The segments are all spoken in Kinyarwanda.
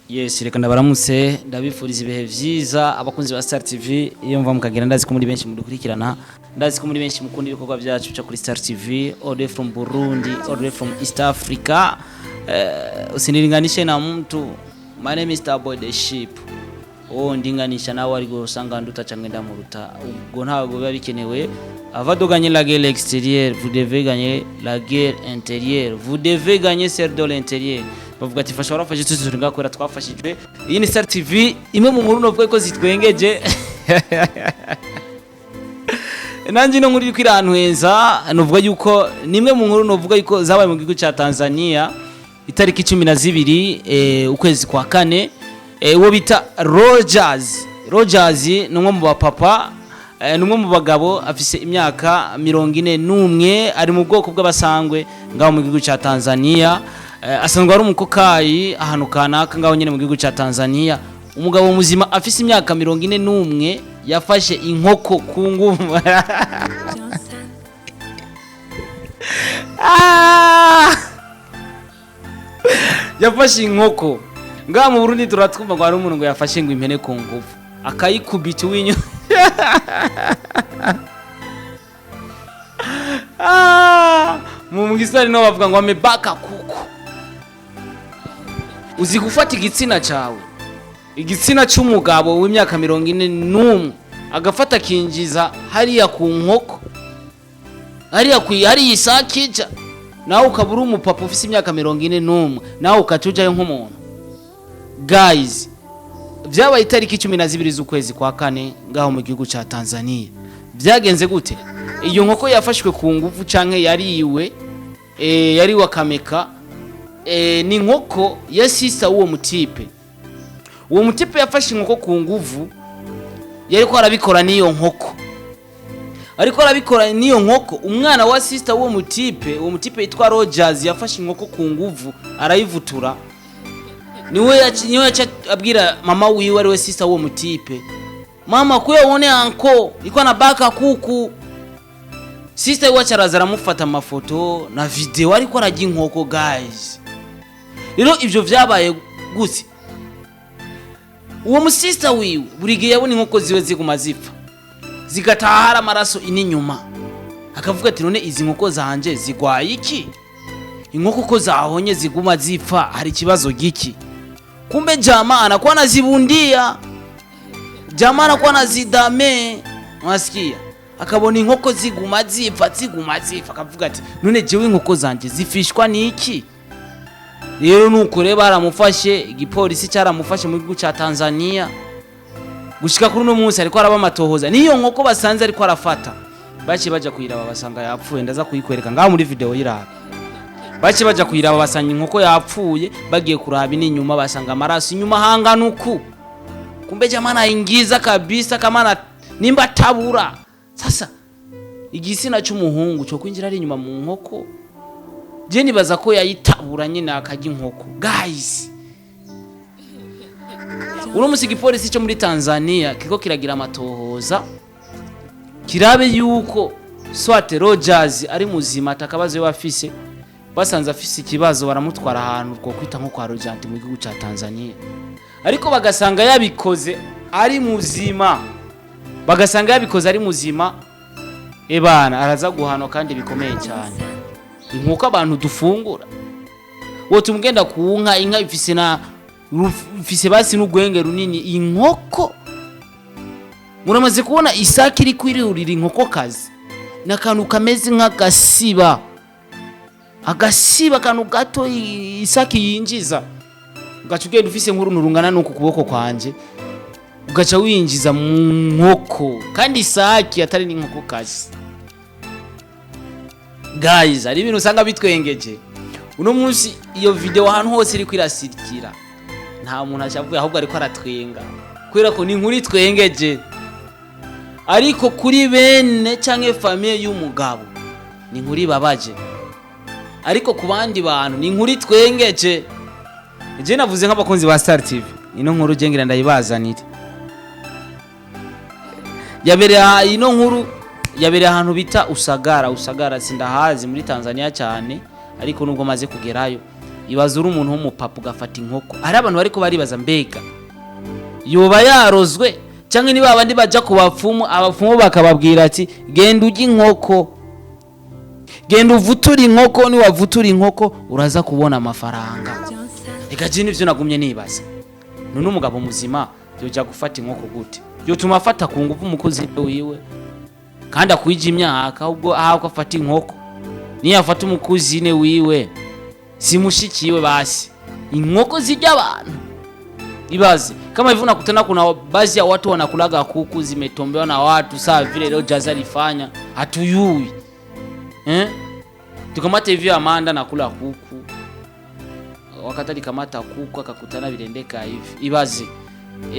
Yes, reka ndabaramutse ndabifuriza ibihe vyiza abakunzi ba Star TV iyo mva mukagenda ndazi ko muri benshi mudukurikirana ndazi ko muri benshi mukunda ibikorwa byacu cyo kuri Star TV all the way from Burundi all the way from East Africa usinilinganishe na mtu my name is Starboy the Sheep ndinganisha nawe ari gusanga nduta cyangwa ndamuruta ubwo ntago biba bikenewe avadoganye la guerre extérieure vous devez gagner la guerre intérieure vous devez gagner celle de l'intérieur bavuga ati fasha warafashe tuzi ngakwera twafashijwe iyi ni Star TV imwe mu nkuru novuga ko zitwengeje nanjye no nkuru kwira ahantu heza novuga yuko nimwe mu nkuru novuga yuko zabaye mu gihugu cya Tanzania itariki 12 ukwezi kwa kane uwo bita Rogers numwe mu bapapa numwe mu bagabo afise imyaka 41 ari mu bwoko bw'abasangwe ngaho mu gihugu cya Tanzania asanzwe ari umukokayi ahantu kanaka ngaho nyene mu gihugu cya Tanzania umugabo muzima afise imyaka 41 yafashe inkoko ku nguvu yafashe inkoko ngaho mu Burundi turatwumva ngo ari umuntu ngo yafashe ngo impene ku nguvu akayikubita winyo mu mugisari no bavuga ngo amebaka kuko uzi gufata igitsina cawe igitsina cy'umugabo w'imyaka 41 agafata kinjiza hariya ku nkoko hariya isakija nawe ukabura umupapa ufise imyaka 41 nawe ukacujayo nk'umuntu guys byabaye itariki 12 z'ukwezi kwa kane ngaho mu gihugu cya Tanzania byagenze gute iyo nkoko yafashwe ku nguvu canke yariwe akameka ni nkoko ya sister uwo mutipe yafashe inkoko ku nguvu yariko arabikora niyo nkoko umwana wa sister uwo mutipe yitwa Rogers yafashe inkoko ku nguvu arayivutura niwe yacha abwira mama wiwe ari we sister uwo mutipe mama kuyo one anko iko na baka kuku sister wacha razara mufata amafoto na video ariko arajya inkoko guys rero ivyo vyabaye gute uwo musista wiwe burigiye yabona inkoko ziwe ziguma zipfa zigatahara amaraso ininyuma akavuga ati none izi nkoko zanje zigwaye iki inkoko ko zahonye ziguma zipfa hari kibazo giki kumbe jamaa anakuwa anazibundia jamaa anakuwa anazidame mwasikia akabona inkoko ziguma zipfa akavuga ati none jewe inkoko zanje zifishwa niki rero nuko reba baramufashe igipolisi cyaramufashe mu gihugu cya Tanzania gushika kuri no munsi ariko araba matohoza niyo nkoko basanze ariko arafata baci baje kuyiraba basanga yapfuye ndaza kuyikwereka ngaho muri video yiraba baci baje kuyiraba basanga inkoko yapfuye bagiye kuraba inyuma basanga amaraso inyuma hanganuku kumbe jamana ingiza kabisa kama nimba tabura sasa igisina cy'umuhungu cyo kwinjira ari inyuma mu nkoko je nibaza ko yayitabura nyine akajya inkoko guys uno musigi polisi cyo muri Tanzania kiko kiragira amatohoza kirabe yuko Swate Rogers ari muzima atakabazo bafise basanze afise ikibazo baramutwara ahantu ko kwita nko kwa Rogers mu gihugu cya Tanzania ariko bagasanga yabikoze ari muzima ebana araza guhano kandi bikomeye cyane inkoko abantu dufungura wote mugenda kuunka inka ifise basi n'ugwenge runini inkoko muramaze kubona isaki iri kwirurira inkoko kazi nakantu kameze nk'agasiba kantu gato isaki yinjiza ugacugenda ufise nk'uruntu rungana n'uku kuboko kwanje ugaca winjiza mu nkoko kandi isaki atari n'inkoko kazi guys ari ibintu usanga bitwengeje uno munsi iyo video ahantu hose iri kwirasirikira nta muntu acavuye ahubwo ariko aratwenga kwera ko ni nkuri twengeje ariko kuri bene canke famille y'umugabo ni nkuri babaje ariko ku bandi bantu ni nkuri twengeje je navuze nk'abakunzi ba Star TV ino nkuru jengera ndayibazanire ino nkuru yabereye ahantu bita Usagara sindahazi muri Tanzania cyane ariko nubwo maze kugerayo ibaza uri umuntu w'umupapa ugafata inkoko. Hari abantu bariko baribaza mbega yoba yarozwe cyangwa niba abandi baja ku bapfumu, abapfumu bakababwira ati genda ujye inkoko, genda uvutura inkoko, ni wavutura inkoko uraza kubona amafaranga. Ega je nivyo nagumye nibaza, none umugabo muzima yoja gufata inkoko gute? Yotuma afata ku nguvu umukozi wiwe kandi akwije imyaka, ubwo ahako afata inkoko. Niyo afata umukuzine wiwe simushikiwe basi, inkoko zijya abantu. Ibaze kama hivyo nakutana kuna baadhi ya watu wanakulaga kuku zimetombewa na watu, saa vile leo Jaza alifanya hatuyui. Tukamata hivyo Amanda nakula kuku, wakati alikamata kuku akakutana birendeka hivi. Ibaze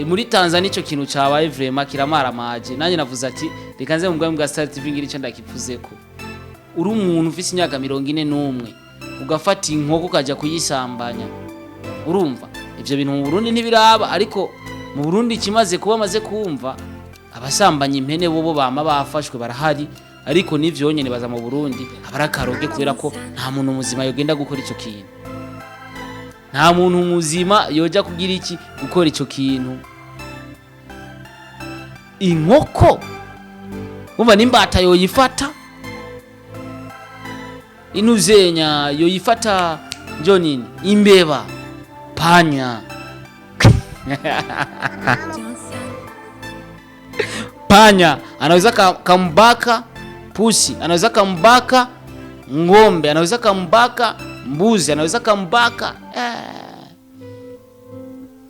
muri Tanzania ico kintu cabaye vraiment kiramara maje. Nanye navuze ati rekanze mu bwa Star TV ngiri cyo ndakivuzeko. Uri umuntu ufise imyaka 41 ugafata inkoko kaja kuyisambanya, urumva ivyo bintu mu Burundi ntibiraba. Ariko mu Burundi kimaze kuba maze kumva abasambanya impene bobo bama bafashwe barahari, ariko nivyo nyene baza mu Burundi abarakaroge kubera ko nta muntu muzima yogenda gukora ico kintu. Nta muntu muzima yoja kugira iki gukora ico kintu. Inkoko umva nimbata yoyifata, inuzenya yoyifata, njo nini, imbeba, panya panya anaweza kambaka pusi, anaweza kambaka ngombe, anaweza kambaka mbuzi, anaweza kambaka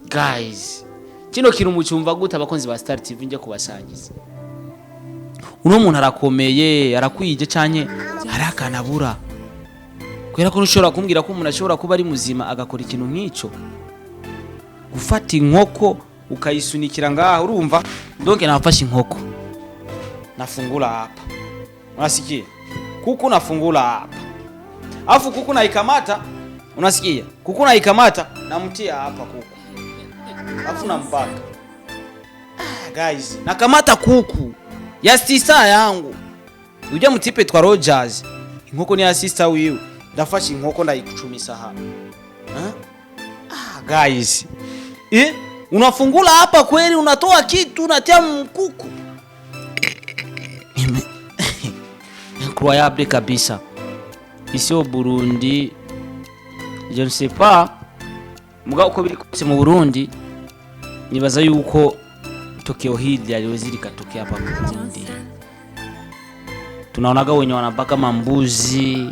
guys, kino kintu mucyumva gute abakonzi ba Star TV nje kubasangiza? Uno muntu arakomeye, arakwije cyane, arakanabura kwera ko ushobora kumbwira ko umuntu ashobora kuba ari muzima agakora ikintu nk'ico, gufata inkoko ukayisunikira ngaho. Urumva donc nafashe inkoko nafungula hapa, unasikia kuku nafungula hapa, afu kuku naikamata, unasikia kuku naikamata namtia hapa kuku, afu nambaka. Guys, nakamata kuku ya sister yangu, ujya mutipe twa Rogers, inkoko ni ya sister wiwe, ndafashe inkoko ndayicumisa hapa. Guys, unafungula hapa kweli, unatoa kitu unatia mkuku. Incroyable kabisa. Ici au Burundi, je ne sais pas, muga uko biri kose mu Burundi nibaza yuko tokeo hili aliwezi likatokea hapa mu Burundi. Tunaonaga wenye wanabaka mambuzi,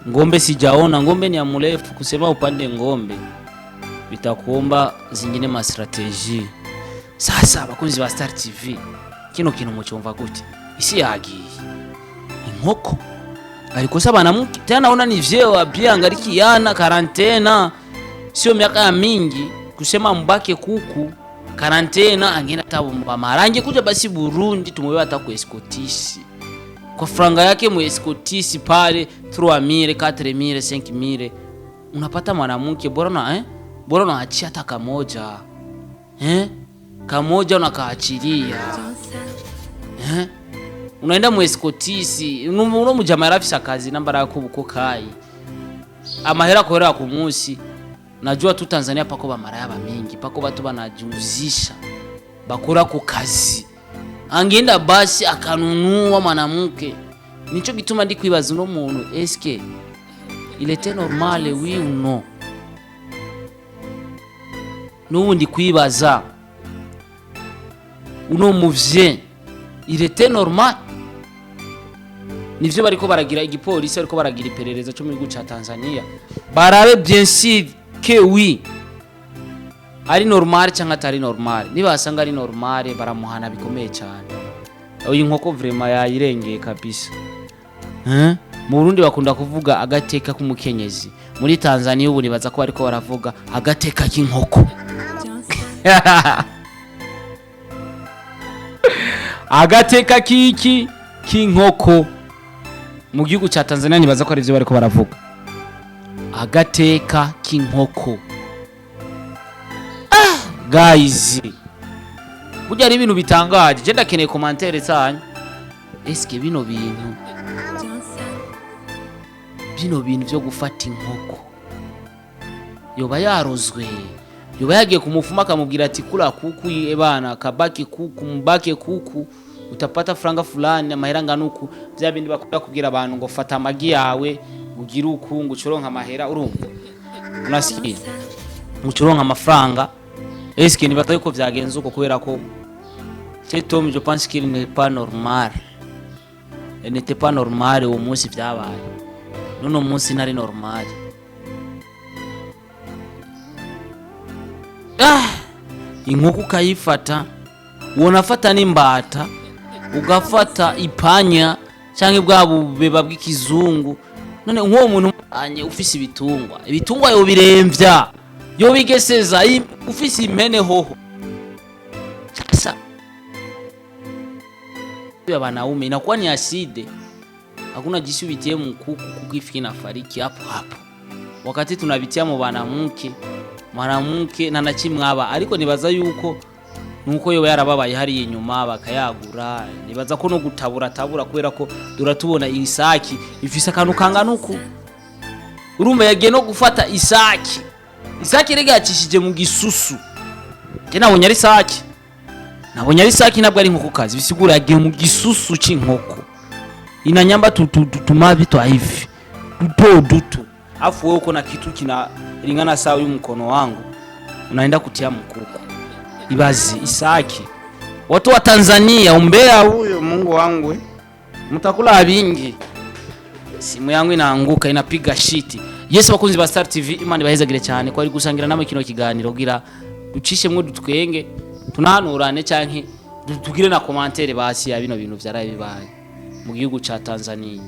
ngombe sijaona, ngombe ni amurefu. Kusema upande ngombe bitakuomba zingine ma strategy. Sasa bakunzi ba Star TV, kino kintu mucyumva gute? Isi yagiye inkoko ariko sabana muki tena, naona ni vyeo abyanga arikiyana karantena, sio miaka ya mingi kusema mbake kuku karantena angena tabu amarange kuja basi Burundi tumwewe hata ku escotisi kwa franga yake mu escotisi pale 3000 4000 5000 unapata mwanamke bora na achia hata kamoja kamoja unakaachilia unaenda mu escotisi uno mujama yarafisa kazi nambara yako buko kai amahera kohera ku munsi. Najua tu Tanzania pako ba maraya ba mingi, pako batu banajuzisha bakora ku kazi, angenda basi akanunua mwanamke. Nico gituma ndi kwibaza uno muntu eske il était normal oui ou non? Nubu ndi kwibaza uno muvye il était normal? Nivyo bariko baragira igipolisi, bariko baragira iperereza cyo mu gihugu ca Tanzania, barabe bien sûr que oui ari normal cyangwa atari normal. Niba asanga ari normal baramuhana bikomeye cyane. Uyu nkoko vraiment yayirengeye kabisa. Mu Burundi bakunda kuvuga agateka k'umukenyezi, muri Tanzania ubu nibaza ko bariko baravuga agateka k'inkoko. Agateka kiki k'inkoko mu gihugu ca Tanzania nibaza ko ari byo bariko baravuga, agateka k'inkoko. Guys, burya ari ibintu bitangaje. Je ndakeneye commentaire zanyu, eske bino bintu bino bintu byo gufata inkoko yoba yarozwe yoba yagiye kumufuma akamubwira ati kula kuku ebana kabaki kuku mbake kuku utapata franga fulani amahera nganuku bya bindi bakunda kubwira abantu ngo fata amagi yawe ugira uku ngo ucoronka amahera urumva unasikiye ucoronka amafaranga eske ni bataye ko vyagenze uko kubera ko Tom je pense qu'il n'est pas normal n'était pas normal uwo munsi vyabaye none munsi nari normal inkoko ukayifata wonafata n'imbata ugafata ipanya cyangwa bwa bubeba bw'ikizungu none nk'uwo muntu anye ufise ibitungwa yo biremvya yo bigeseza ufise impene hoho sasa wanaume inakuwa ni aside hakuna jinsi ubitie mkuku kukifiki na fariki hapo hapo wakati tunabitia mu mwanamke na nakimwaba ariko nibaza yuko nuko yo yarababaye hari inyuma bakayagura nibaza ko no gutabura kubera ko duratubona isaki ifise akantu kanganuku urumva yagiye no gufata isaki rega yacishije mu gisusu je nabonye ari isaki nabwo ari inkoko kazi bisigura yagiye mu gisusu c'inkoko inanyamba tumabi twa hivi duto afu wewe uko na kitu kinalingana sawa y'umukono wangu unaenda kutia mkuku ibazi isaki watu wa Tanzania umbea huyo Mungu wangu mtakula vingi simu yangu inaanguka inapiga shiti Yesu bakunzi ba Star TV Imana bahezagire cyane ko ari gusangira namwe kino kiganiro gira ducishe mwe dutwenge tunahanurane cyanke tugire na commentaire basi ya bino bintu vyaraye bibaye mu gihugu ca Tanzania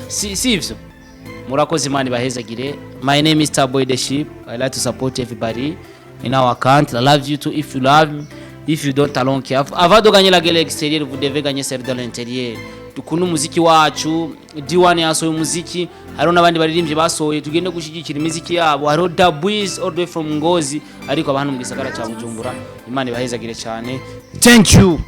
sivyo murakoze Imana bahezagire. My name is Starboy the Sheep. I like to support everybody in our country. I love you too if you love me. If you don't, along care. Avant de gagner la guerre extérieure, vous devez gagner celle de l'intérieur. Dukunda umuziki wacu, D1 yasohoye umuziki, hariho nabandi baririmbye basohoye, tugende gushigikira imiziki yabo. Hariho Dabwiz all the way from Ngozi, ariko abantu mu gisagara cya Bujumbura. Imana ibahezagire cyane. Thank you.